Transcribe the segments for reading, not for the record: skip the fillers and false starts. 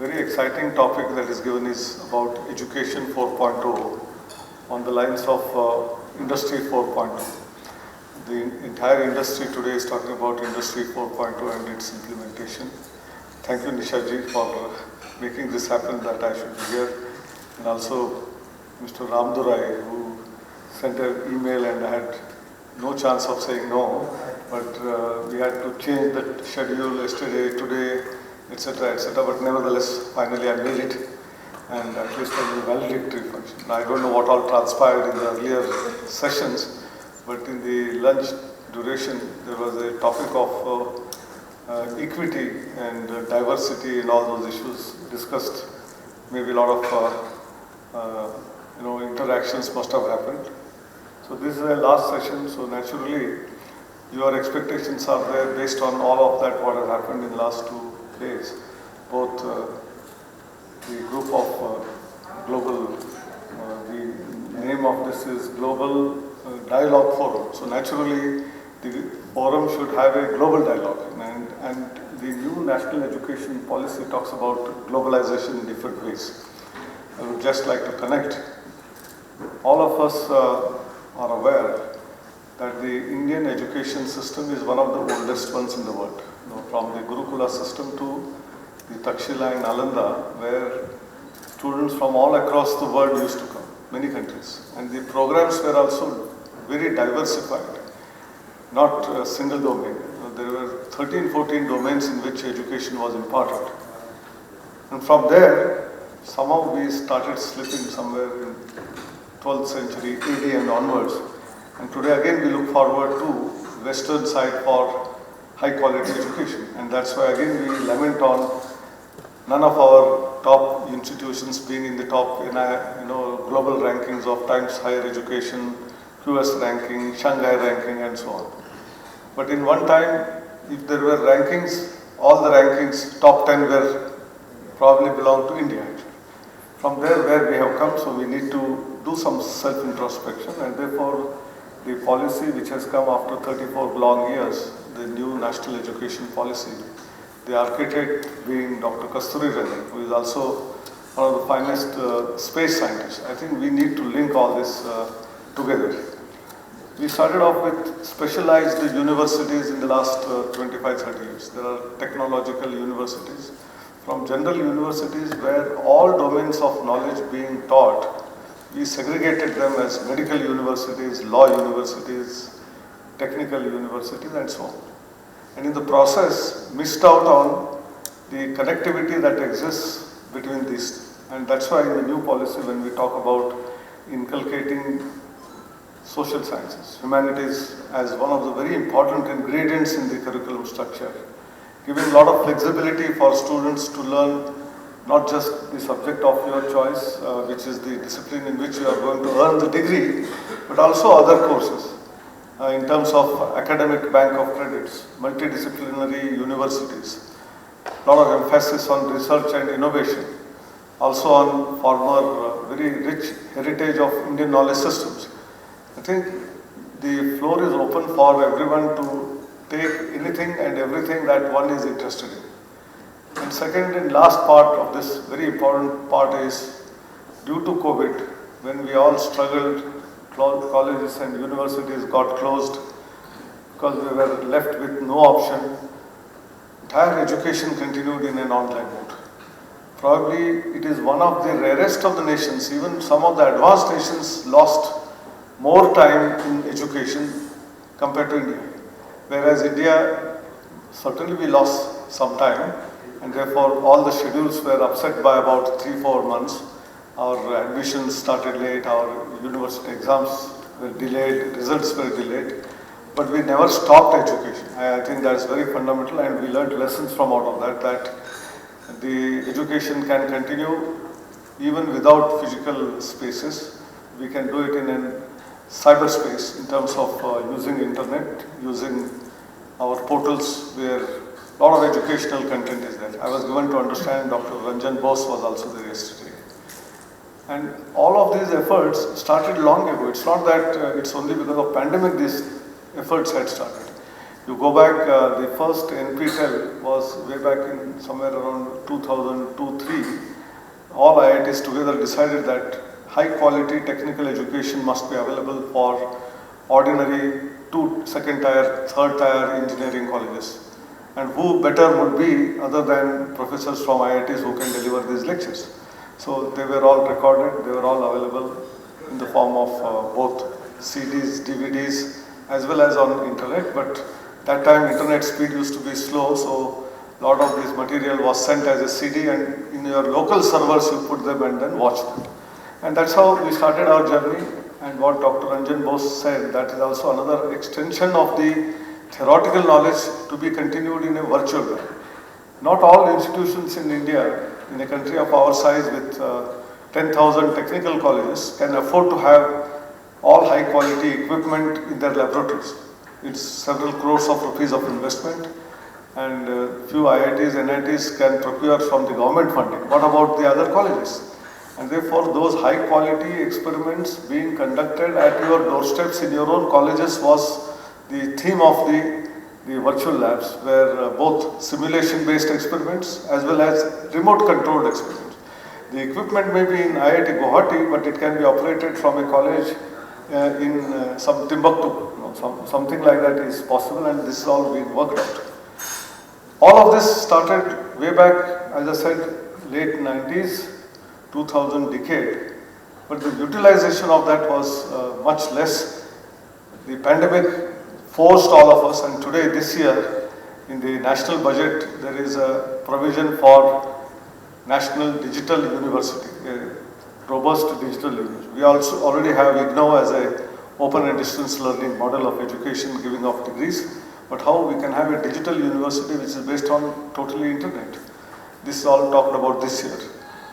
very exciting topic that is given is about Education 4.0 on the lines of Industry 4.0. The entire industry today is talking about Industry 4.0 and its implementation. Thank you, Nishaji, for making this happen, that I should be here. And also Mr. Ramdurai, who sent an email and I had no chance of saying no, but we had to change the schedule yesterday, today, etc., etc. But nevertheless, finally I made it, and at least I will valedictory function. Now, I don't know what all transpired in the earlier sessions, but in the lunch duration, there was a topic of equity and diversity and all those issues discussed. Maybe a lot of interactions must have happened. So this is a last session, so naturally your expectations are there based on all of that what has happened in the last 2 days. Both the group of global, the name of this is Global Dialogue Forum. So naturally the forum should have a global dialogue, and the new national education policy talks about globalization in different ways. I would just like to connect. All of us are aware that the Indian education system is one of the oldest ones in the world. From the Gurukula system to the Takshila and Nalanda, where students from all across the world used to come, many countries. And the programs were also very diversified, not a single domain. There were 13, 14 domains in which education was imparted. And from there, somehow we started slipping somewhere in 12th century AD and onwards. And today again we look forward to Western side for high quality education. And that's why again we lament on none of our top institutions being in the top global rankings of Times Higher Education, QS ranking, Shanghai ranking and so on. But in one time, if there were rankings, all the rankings, top 10 were probably belong to India. From there where we have come, so we need to do some self-introspection, and therefore the policy which has come after 34 long years, the new national education policy, the architect being Dr. Kasturi Rangan, who is also one of the finest space scientists. I think we need to link all this together. We started off with specialized universities in the last 25-30 years. There are technological universities. From general universities where all domains of knowledge being taught, we segregated them as medical universities, law universities, technical universities and so on. And in the process, missed out on the connectivity that exists between these. And that's why in the new policy, when we talk about inculcating social sciences, humanities as one of the very important ingredients in the curriculum structure, giving a lot of flexibility for students to learn not just the subject of your choice, which is the discipline in which you are going to earn the degree, but also other courses in terms of academic bank of credits, multidisciplinary universities, a lot of emphasis on research and innovation, also on former very rich heritage of Indian knowledge systems. I think the floor is open for everyone to take anything and everything that one is interested in. And second and last part of this very important part is, due to COVID, when we all struggled, colleges and universities got closed because we were left with no option, entire education continued in an online mode. Probably it is one of the rarest of the nations, even some of the advanced nations lost more time in education compared to India. Whereas India, certainly we lost some time, and therefore all the schedules were upset by about 3-4 months. Our admissions started late, our university exams were delayed, results were delayed, but we never stopped education. I think that's very fundamental, and we learned lessons from out of that, that the education can continue even without physical spaces. We can do it in a cyberspace in terms of using internet, using our portals where a lot of educational content is there. I was given to understand Dr. Ranjan Bose was also there yesterday. And all of these efforts started long ago. It's not that it's only because of pandemic these efforts had started. You go back, the first NPTEL was way back in somewhere around 2002-3. All IITs together decided that high quality technical education must be available for ordinary second tier, third tier engineering colleges. And who better would be other than professors from IITs who can deliver these lectures. So they were all recorded, they were all available in the form of both CDs, DVDs, as well as on internet. But that time internet speed used to be slow, so a lot of this material was sent as a CD, and in your local servers you put them and then watch them. And that's how we started our journey. And what Dr. Ranjan Bose said, that is also another extension of the theoretical knowledge to be continued in a virtual way. Not all institutions in India, in a country of our size with 10,000 technical colleges, can afford to have all high quality equipment in their laboratories. It's several crores of rupees of investment, and few IITs, NITs can procure from the government funding. What about the other colleges? And therefore, those high quality experiments being conducted at your doorsteps in your own colleges was the theme of the virtual labs, where both simulation based experiments as well as remote controlled experiments. The equipment may be in IIT Guwahati, but it can be operated from a college in some Timbuktu. Something like that is possible, and this is all being worked out. All of this started way back, as I said, late 90s, 2000 decade, but the utilization of that was much less. The pandemic forced all of us, and today, this year, in the national budget, there is a provision for National Digital University, a robust digital university. We also already have IGNOU as a open and distance learning model of education giving of degrees, but how we can have a digital university which is based on totally internet. This is all talked about this year.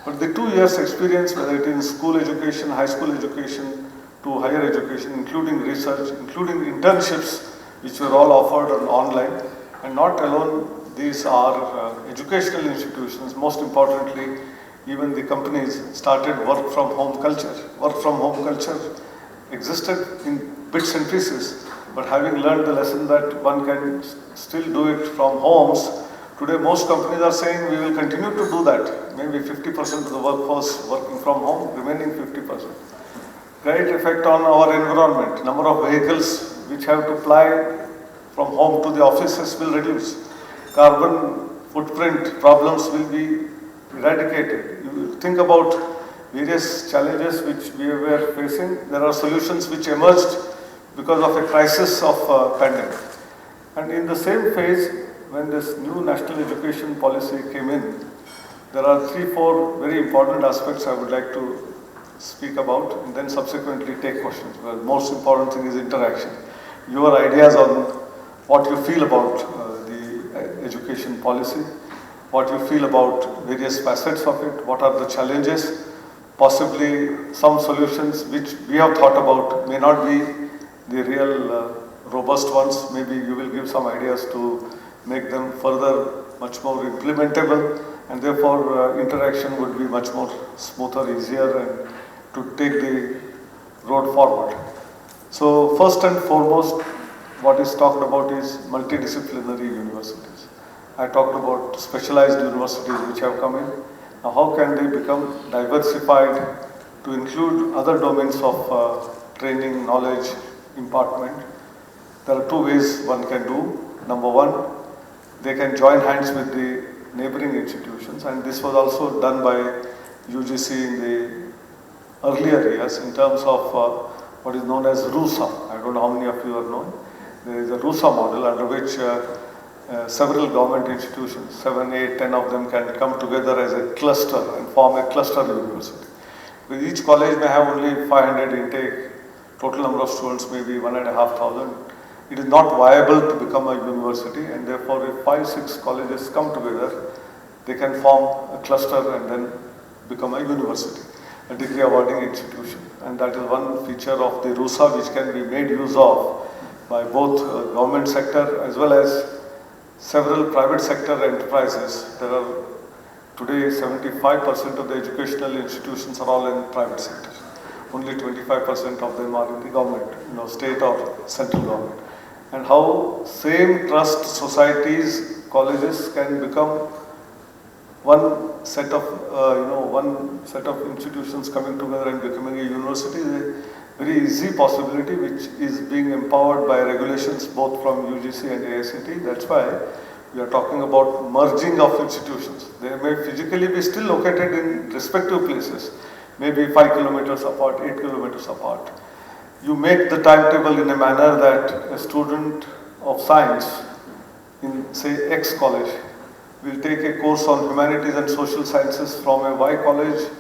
But the 2 years experience, whether it is school education, high school education, to higher education, including research, including internships, which were all offered online, and not alone, these are educational institutions. Most importantly, even the companies started work from home culture. Work from home culture existed in bits and pieces, but having learned the lesson that one can still do it from homes, today most companies are saying we will continue to do that. Maybe 50% of the workforce working from home, remaining 50%. Great effect on our environment. Number of vehicles which have to ply from home to the offices will reduce. Carbon footprint problems will be eradicated. You will think about various challenges which we were facing. There are solutions which emerged because of a crisis of pandemic. And in the same phase, when this new national education policy came in, there are 3-4 very important aspects I would like to speak about, and then subsequently take questions. Well, most important thing is interaction. Your ideas on what you feel about the education policy, what you feel about various facets of it, what are the challenges, possibly some solutions which we have thought about may not be the real robust ones. Maybe you will give some ideas to make them further much more implementable, and therefore interaction would be much more smoother, easier, and to take the road forward. So first and foremost, what is talked about is multidisciplinary universities. I talked about specialized universities which have come in. Now how can they become diversified to include other domains of training, knowledge, impartment? There are 2 ways one can do. Number one, they can join hands with the neighboring institutions, and this was also done by UGC in the earlier years in terms of what is known as RUSA. I don't know how many of you have known. There is a RUSA model under which several government institutions, 7, 8, 10 of them can come together as a cluster and form a cluster university. With each college may have only 500 intake, total number of students may be 1,500. It is not viable to become a university, and therefore if 5, 6 colleges come together, they can form a cluster and then become a university, a degree awarding institution. And that is one feature of the RUSA which can be made use of by both government sector as well as several private sector enterprises. There are today 75% of the educational institutions are all in private sector. Only 25% of them are in the government, state or central government. and how same trust societies, colleges can become one set of one set of institutions coming together and becoming a university is a very easy possibility, which is being empowered by regulations both from UGC and AICT. That's why we are talking about merging of institutions. They may physically be still located in respective places, maybe 5 kilometers apart, 8 kilometers apart. You make the timetable in a manner that a student of science in, say, X college will take a course on humanities and social sciences from a Y college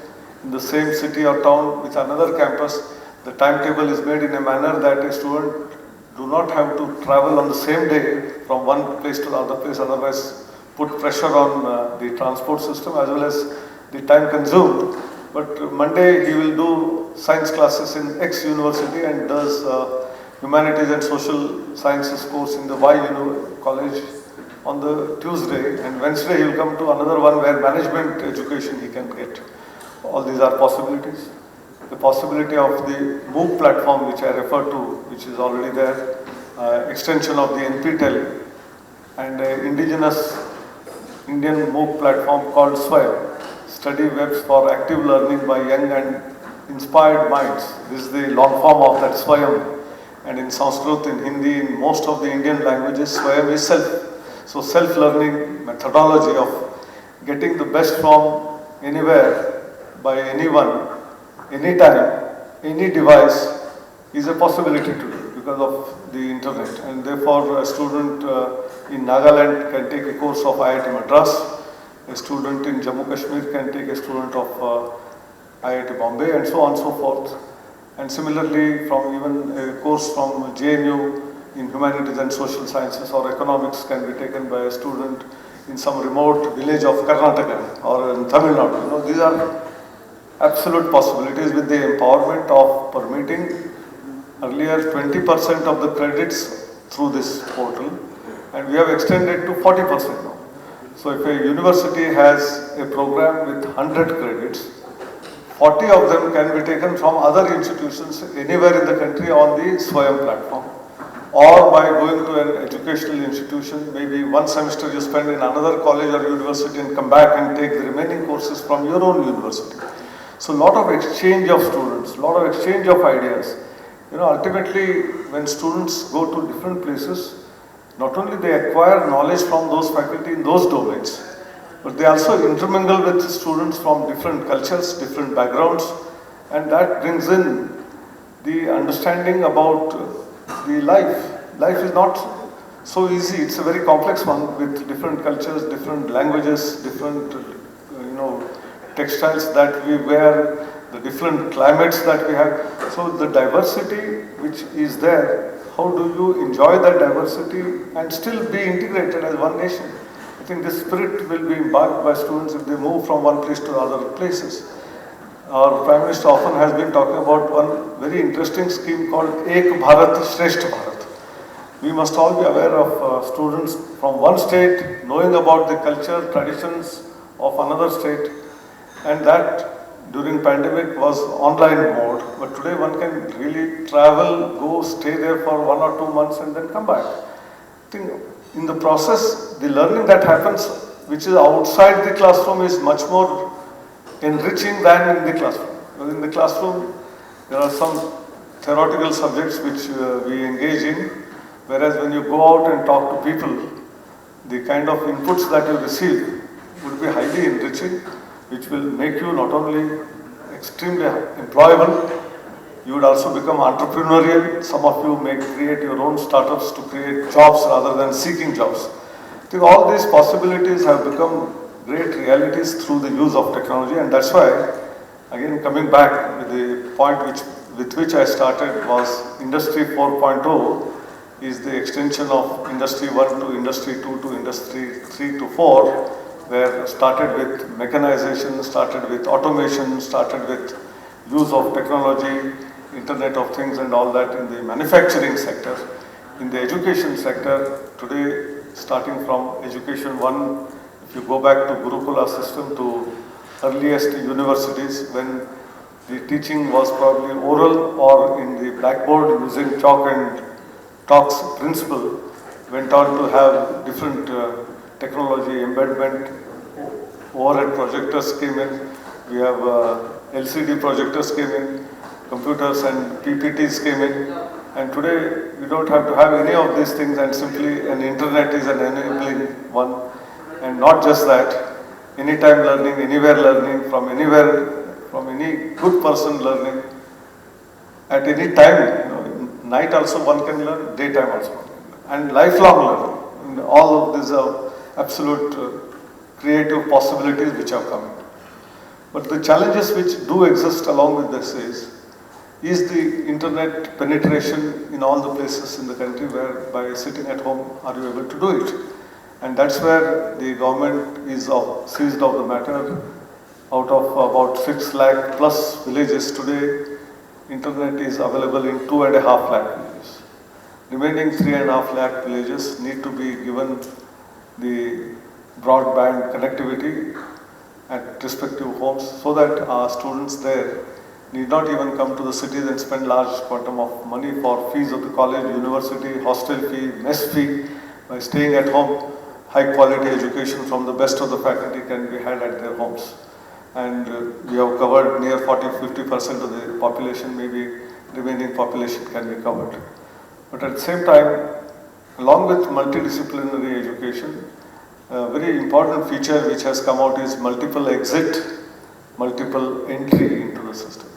in the same city or town with another campus. The timetable is made in a manner that a student do not have to travel on the same day from one place to the other place, otherwise put pressure on the transport system as well as the time consumed. But Monday he will do science classes in X university and does humanities and social sciences course in the Y college on the Tuesday, and Wednesday he will come to another one where management education he can get. All these are possibilities. The possibility of the MOOC platform which I refer to, which is already there, extension of the NPTEL, and indigenous Indian MOOC platform called SWAYAM, Study Webs for Active Learning by Young and Inspired Minds. This is the long form of that SWAYAM, and in Sanskrit, in Hindi, in most of the Indian languages, SWAYAM is self. So self-learning methodology of getting the best from anywhere, by anyone, anytime, any device is a possibility today because of the internet. And therefore a student in Nagaland can take a course of IIT Madras, a student in Jammu Kashmir can take a student of IIT Bombay, and so on and so forth. And similarly, from even a course from JNU in humanities and social sciences or economics can be taken by a student in some remote village of Karnataka or in Tamil Nadu. These are absolute possibilities with the empowerment of permitting earlier 20% of the credits through this portal, and we have extended to 40% now. So if a university has a program with 100 credits, 40 of them can be taken from other institutions anywhere in the country on the SWAYAM platform, or by going to an educational institution, maybe one semester you spend in another college or university and come back and take the remaining courses from your own university. So a lot of exchange of students, a lot of exchange of ideas. Ultimately when students go to different places, not only they acquire knowledge from those faculty in those domains, but they also intermingle with students from different cultures, different backgrounds, and that brings in the understanding about the life. Life is not so easy. It's a very complex one with different cultures, different languages, different textiles that we wear, the different climates that we have. So the diversity which is there, how do you enjoy that diversity and still be integrated as one nation? I think this spirit will be imbibed by students if they move from one place to other places. Our Prime Minister often has been talking about one very interesting scheme called Ek Bharat, Shresth Bharat. We must all be aware of students from one state knowing about the culture, traditions of another state, and that during pandemic was online mode, but today one can really travel, go stay there for 1 or 2 months and then come back. I think in the process, the learning that happens, which is outside the classroom, is much more enriching than in the classroom. Because in the classroom, there are some theoretical subjects which we engage in, whereas when you go out and talk to people, the kind of inputs that you receive would be highly enriching, which will make you not only extremely employable, you would also become entrepreneurial. Some of you may create your own startups to create jobs rather than seeking jobs. I think all these possibilities have become great realities through the use of technology, and that's why, again coming back with the point with which I started, was Industry 4.0 is the extension of Industry 1 to Industry 2 to Industry 3 to 4, where started with mechanization, started with automation, started with use of technology, Internet of Things and all that in the manufacturing sector. In the education sector, today starting from Education 1, if you go back to Gurukula system to earliest universities when the teaching was probably oral or in the blackboard using chalk and talks principle went on to have different technology embedment. Overhead projectors came in. We have LCD projectors came in. Computers and PPTs came in. And today we don't have to have any of these things, and simply an internet is an enabling one. And not just that, anytime learning, anywhere learning, from anywhere, from any good person learning, at any time, night also one can learn, daytime also one can learn. And lifelong learning. And all of these are absolute creative possibilities which are coming. But the challenges which do exist along with this is the internet penetration in all the places in the country where by sitting at home are you able to do it. And that's where the government is seized of the matter. Out of about 6 lakh plus villages today, internet is available in 2.5 lakh villages. Remaining 3.5 lakh villages need to be given the broadband connectivity at respective homes so that our students there need not even come to the cities and spend large quantum of money for fees of the college, university, hostel fee, mess fee. By staying at home, high quality education from the best of the faculty can be had at their homes. And we have covered near 40-50% of the population, maybe remaining population can be covered. But at the same time, along with multidisciplinary education, a very important feature which has come out is multiple exit, multiple entry into the system.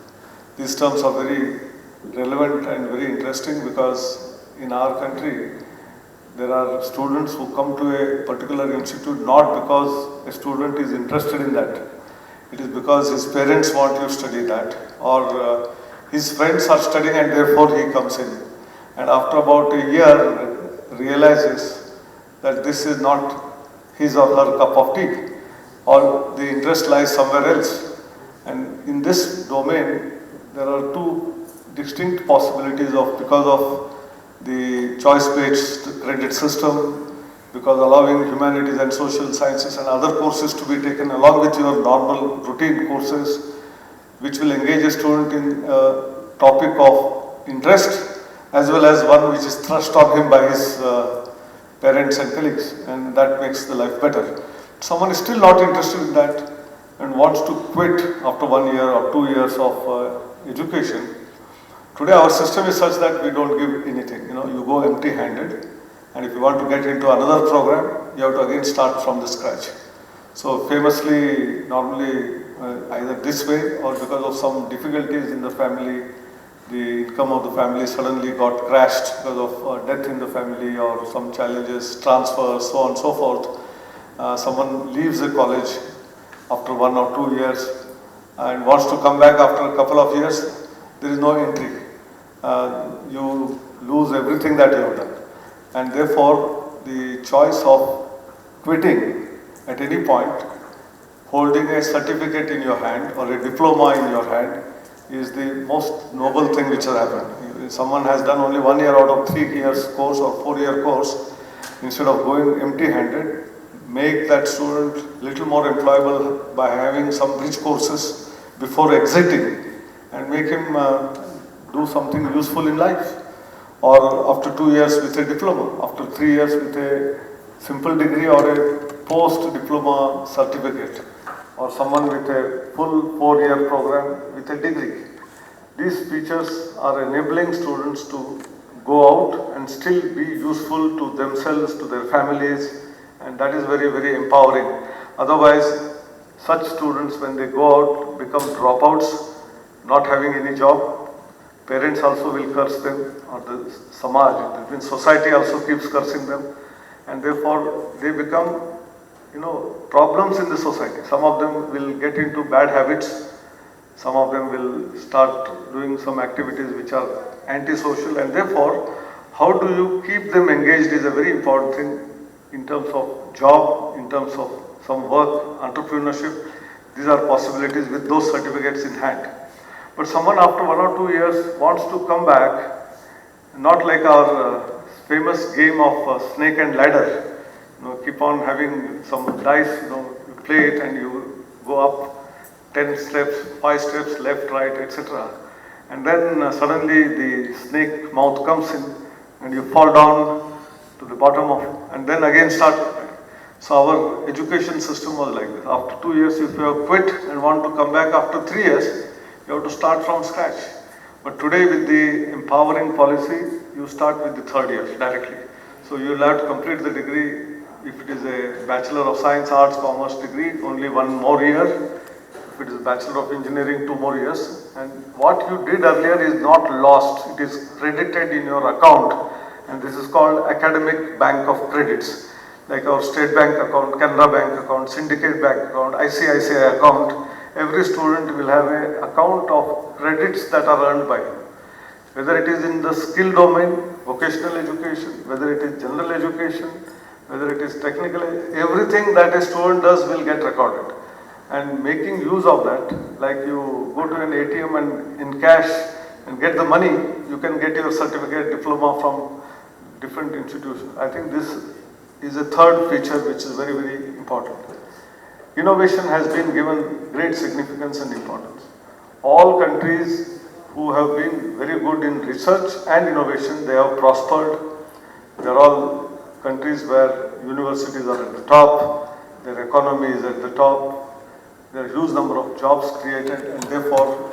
These terms are very relevant and very interesting because in our country, there are students who come to a particular institute not because a student is interested in that. It is because his parents want to study that, or his friends are studying and therefore he comes in. And after about a year, realizes that this is not his or her cup of tea, or the interest lies somewhere else. And in this domain, there are two distinct possibilities of, because of the choice-based credit system, because allowing humanities and social sciences and other courses to be taken along with your normal routine courses, which will engage a student in a topic of interest, as well as one which is thrust on him by his parents and colleagues, and that makes the life better. Someone is still not interested in that and wants to quit after 1 year or 2 years of education. Today our system is such that we don't give anything. You go empty-handed, and if you want to get into another program, you have to again start from the scratch. So famously, normally either this way or because of some difficulties in the family, the income of the family suddenly got crashed because of death in the family or some challenges, transfers, so on and so forth. Someone leaves the college after 1 or 2 years and wants to come back after a couple of years. There is no entry. You lose everything that you have done. And therefore, the choice of quitting at any point, holding a certificate in your hand or a diploma in your hand, is the most noble thing which has happened. If someone has done only 1 year out of 3 years course or 4-year course, instead of going empty-handed, make that student little more employable by having some rich courses before exiting, and make him do something useful in life. Or after 2 years with a diploma, after 3 years with a simple degree or a post-diploma certificate, or someone with a full 4-year program with a degree. These features are enabling students to go out and still be useful to themselves, to their families, and that is very, very empowering. Otherwise, such students, when they go out, become dropouts, not having any job. Parents also will curse them, or the samaj, the society also keeps cursing them, and therefore they become, problems in the society. Some of them will get into bad habits, some of them will start doing some activities which are antisocial, and therefore, how do you keep them engaged is a very important thing in terms of job, in terms of some work, entrepreneurship. These are possibilities with those certificates in hand. But someone after 1 or 2 years wants to come back, not like our famous game of snake and ladder. Keep on having some dice, you play it and you go up 10 steps, 5 steps, left, right, etc. And then suddenly the snake mouth comes in, and you fall down to the bottom of, and then again start. So our education system was like this. After 2 years, if you have quit and want to come back after 3 years, you have to start from scratch. But today with the empowering policy, you start with the 3rd year directly. So you will have to complete the degree. If it is a Bachelor of Science, Arts, Commerce degree, only 1 more year. If it is a Bachelor of Engineering, 2 more years. And what you did earlier is not lost. It is credited in your account. And this is called Academic Bank of Credits. Like our State Bank account, Canara Bank account, Syndicate Bank account, ICICI account. Every student will have an account of credits that are earned by him. Whether it is in the skill domain, vocational education, whether it is general education, whether it is technical, everything that a student does will get recorded. And making use of that, like you go to an ATM and in cash and get the money, you can get your certificate, diploma from different institutions. I think this is a 3rd feature which is very, very important. Innovation has been given great significance and importance. All countries who have been very good in research and innovation, they have prospered. They are all countries where universities are at the top, their economy is at the top, there are a huge number of jobs created, and therefore,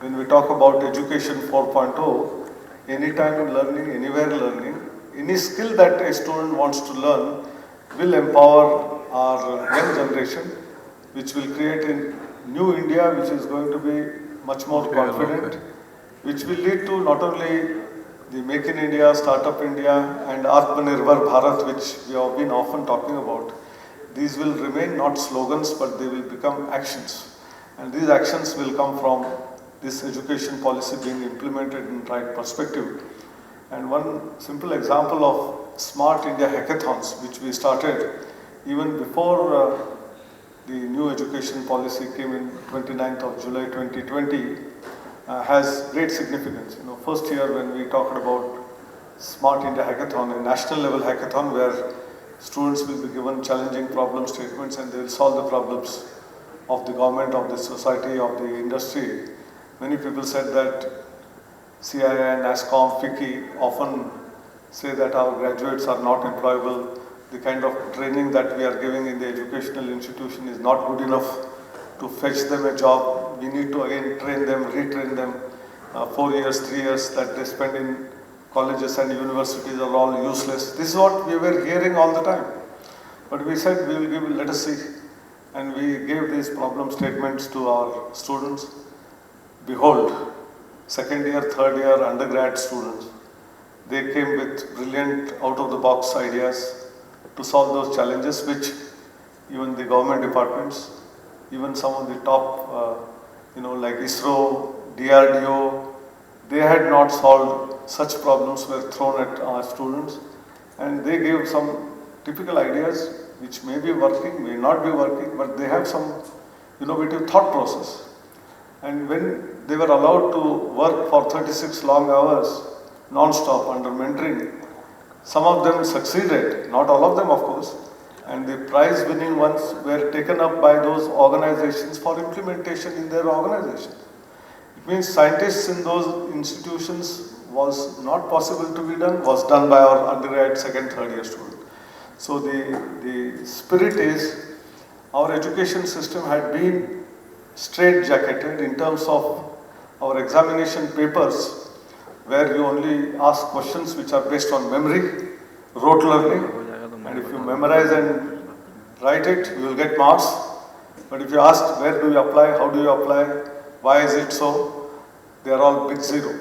when we talk about education 4.0, anytime in learning, anywhere learning, any skill that a student wants to learn will empower our young generation, which will create a new India which is going to be much more confident, which will lead to not only the Make in India, Startup India and Atmanirbhar Bharat, which we have been often talking about. These will remain not slogans, but they will become actions. And these actions will come from this education policy being implemented in right perspective. And one simple example of Smart India Hackathons, which we started even before the new education policy came in 29th of July 2020, has great significance. First year when we talked about Smart India Hackathon, a national level hackathon where students will be given challenging problem statements and they will solve the problems of the government, of the society, of the industry. Many people said that CII, NASSCOM, FICCI often say that our graduates are not employable. The kind of training that we are giving in the educational institution is not good enough to fetch them a job. We need to again train them, retrain them. 4 years, 3 years that they spend in colleges and universities are all useless. This is what we were hearing all the time. But we said we will give, let us see. And we gave these problem statements to our students. Behold, 2nd year, 3rd year undergrad students. They came with brilliant out-of-the-box ideas to solve those challenges which even the government departments, even some of the top, like ISRO, DRDO, they had not solved. Such problems were thrown at our students, and they gave some typical ideas which may be working, may not be working, but they have some innovative thought process. And when they were allowed to work for 36 long hours non-stop under mentoring, some of them succeeded, not all of them of course, and the prize winning ones were taken up by those organizations for implementation in their organizations. It means scientists in those institutions was not possible to be done, was done by our undergrad 2nd, 3rd year student. So the spirit is, our education system had been straight-jacketed in terms of our examination papers, where you only ask questions which are based on memory, rote learning, and if you memorize and write it, you will get marks. But if you ask where do you apply, how do you apply, why is it so, they are all big zero.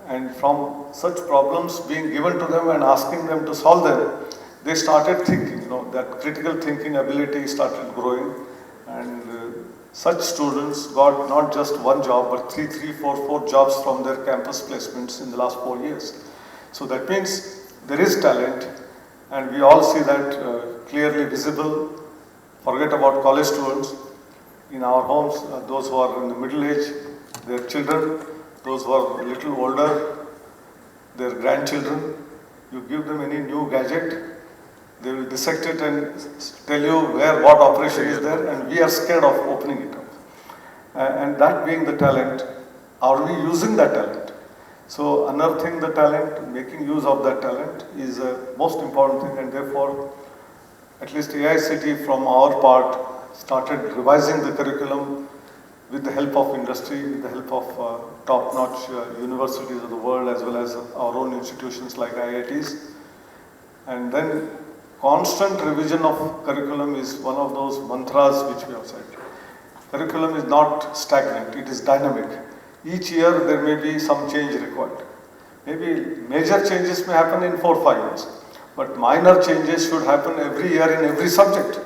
And from such problems being given to them and asking them to solve them, they started thinking, that critical thinking ability started growing, and such students got not just one job, but 4 jobs from their campus placements in the last 4 years. So that means there is talent, and we all see that clearly visible. Forget about college students. In our homes, those who are in the middle age, their children, those who are a little older, their grandchildren, you give them any new gadget, they will dissect it and tell you what operation is there, and we are scared of opening it up. And that being the talent, are we using that talent? So unearthing the talent, making use of that talent is a most important thing, and therefore at least AICT from our part started revising the curriculum with the help of industry, with the help of top-notch universities of the world, as well as our own institutions like IITs. And then constant revision of curriculum is one of those mantras which we have said. Curriculum is not stagnant, it is dynamic. Each year there may be some change required. Maybe major changes may happen in 4 or 5 years, but minor changes should happen every year in every subject,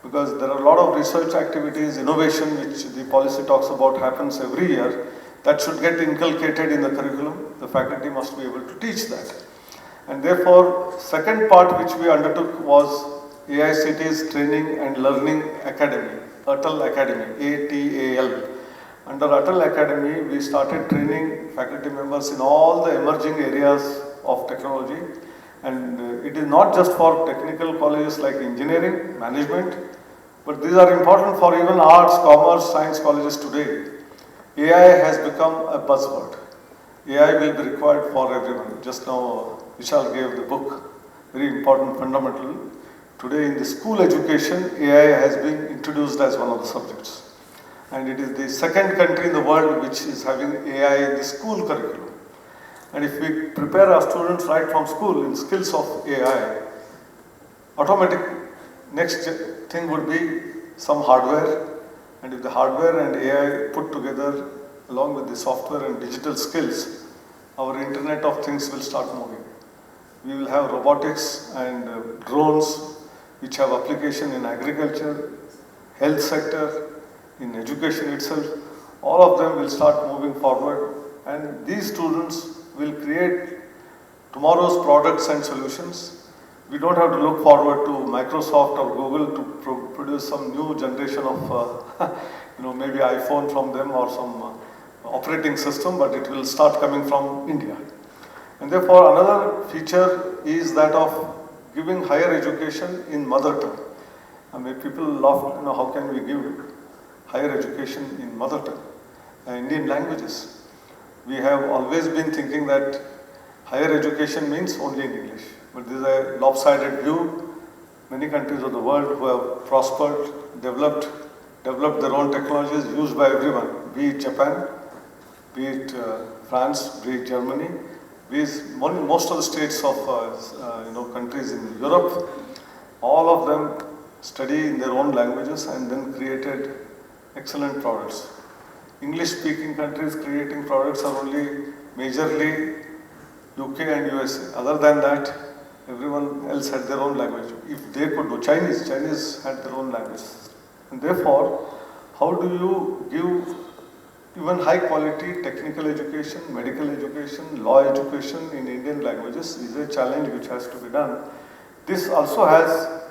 because there are a lot of research activities, innovation which the policy talks about happens every year, that should get inculcated in the curriculum. The faculty must be able to teach that. And therefore, second part which we undertook was AICT's Training and Learning Academy, Atal Academy, ATAL. Under Atal Academy, we started training faculty members in all the emerging areas of technology. And it is not just for technical colleges like engineering, management, but these are important for even arts, commerce, science colleges today. AI has become a buzzword. AI will be required for everyone. Just now, Vishal gave the book, very important fundamental. Today in the school education, AI has been introduced as one of the subjects. And it is the second country in the world which is having AI in the school curriculum. And if we prepare our students right from school in skills of AI, automatic next thing would be some hardware. And if the hardware and AI put together along with the software and digital skills, our Internet of Things will start moving. We will have robotics and drones which have application in agriculture, health sector, in education itself. All of them will start moving forward, and these students will create tomorrow's products and solutions. We don't have to look forward to Microsoft or Google to produce some new generation of maybe iPhone from them or some operating system, but it will start coming from India. And therefore another feature is that of giving higher education in mother tongue. I mean, people laugh, how can we give higher education in mother tongue, Indian languages? We have always been thinking that higher education means only in English. But this is a lopsided view. Many countries of the world who have prospered, developed their own technologies used by everyone, be it Japan, be it France, be it Germany, be it most of the states of countries in Europe. All of them study in their own languages and then created excellent products. English-speaking countries creating products are only majorly UK and USA. Other than that, everyone else had their own language. If they could do Chinese had their own language. And therefore, how do you give even high quality technical education, medical education, law education in Indian languages is a challenge which has to be done. This also has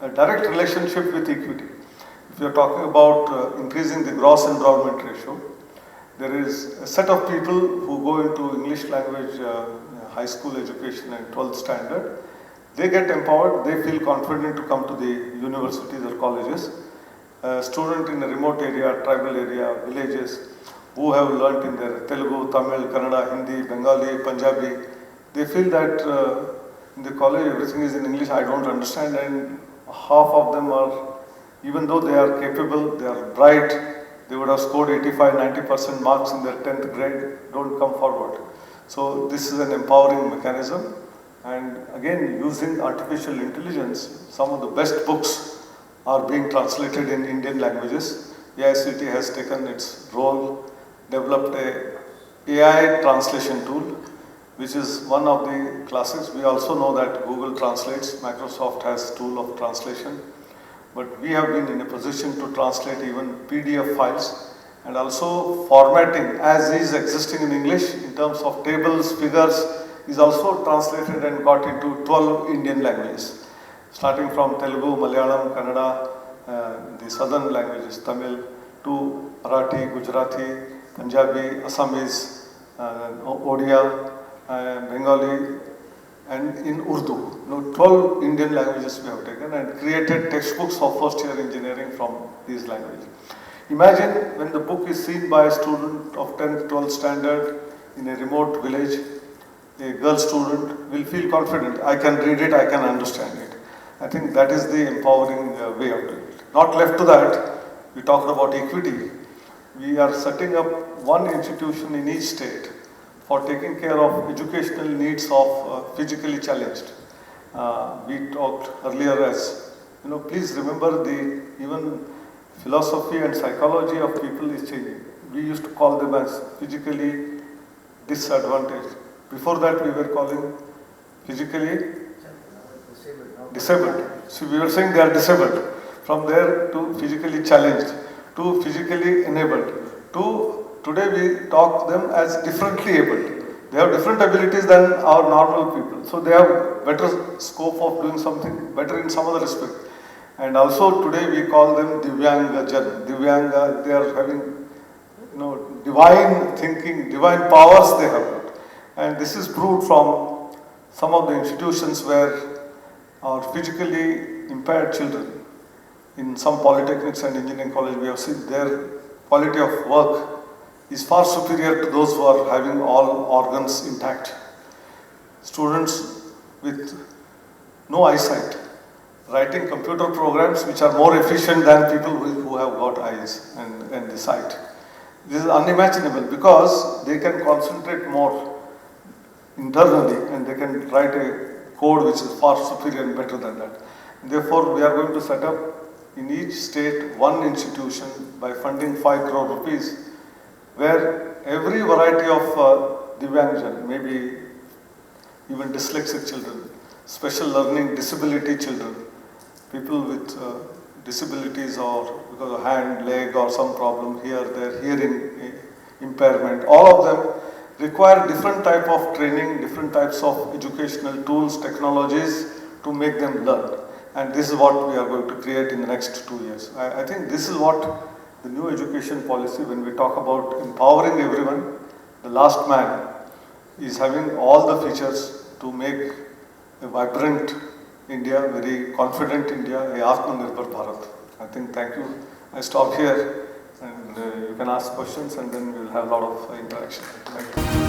a direct relationship with equity. If you are talking about increasing the gross enrollment ratio, there is a set of people who go into English language high school education and 12th standard. They get empowered, they feel confident to come to the universities or colleges. A student in a remote area, tribal area, villages, who have learnt in their Telugu, Tamil, Kannada, Hindi, Bengali, Punjabi, they feel that in the college everything is in English, I don't understand, and half of them are, even though they are capable, they are bright, they would have scored 85-90% marks in their 10th grade, don't come forward. So this is an empowering mechanism, and again using artificial intelligence, some of the best books are being translated in Indian languages. AICT has taken its role, developed a AI translation tool, which is one of the classics. We also know that Google translates, Microsoft has tool of translation. But we have been in a position to translate even PDF files, and also formatting as is existing in English in terms of tables, figures is also translated and got into 12 Indian languages, starting from Telugu, Malayalam, Kannada, the southern languages, Tamil, to Marathi, Gujarati, Punjabi, Assamese, Odia, Bengali, and in Urdu. 12 Indian languages we have taken and created textbooks of first year engineering from these languages. Imagine when the book is seen by a student of 10th, 12th standard, in a remote village, a girl student will feel confident. I can read it, I can understand it. I think that is the empowering way of doing it. Not left to that, we talked about equity. We are setting up one institution in each state for taking care of educational needs of physically challenged. We talked earlier as, please remember the even philosophy and psychology of people is changing. We used to call them as physically disadvantaged. Before that we were calling physically disabled. So we were saying they are disabled. From there to physically challenged, to physically enabled, to today we talk them as differently abled. They have different abilities than our normal people. So they have better scope of doing something better in some other respect. And also today we call them Divyanga Jan. Divyanga, they are having divine thinking, divine powers they have got. And this is proved from some of the institutions where our physically impaired children, in some polytechnics and engineering college, we have seen their quality of work is far superior to those who are having all organs intact. Students with no eyesight writing computer programs which are more efficient than people who have got eyes and the sight. This is unimaginable because they can concentrate more internally and they can write a code which is far superior and better than that. Therefore, we are going to set up in each state one institution by funding 5 crore rupees, where every variety of Divyangjan, maybe even dyslexic children, special learning disability children, people with disabilities or because of hand, leg or some problem here, their hearing impairment, all of them require different type of training, different types of educational tools, technologies to make them learn. And this is what we are going to create in the next 2 years. I think this is what the new education policy, when we talk about empowering everyone, the last man is having all the features to make a vibrant India, very confident India, a Atmanirbhar Bharat. I think, thank you. I stop here and you can ask questions and then we will have a lot of interaction. Thank you.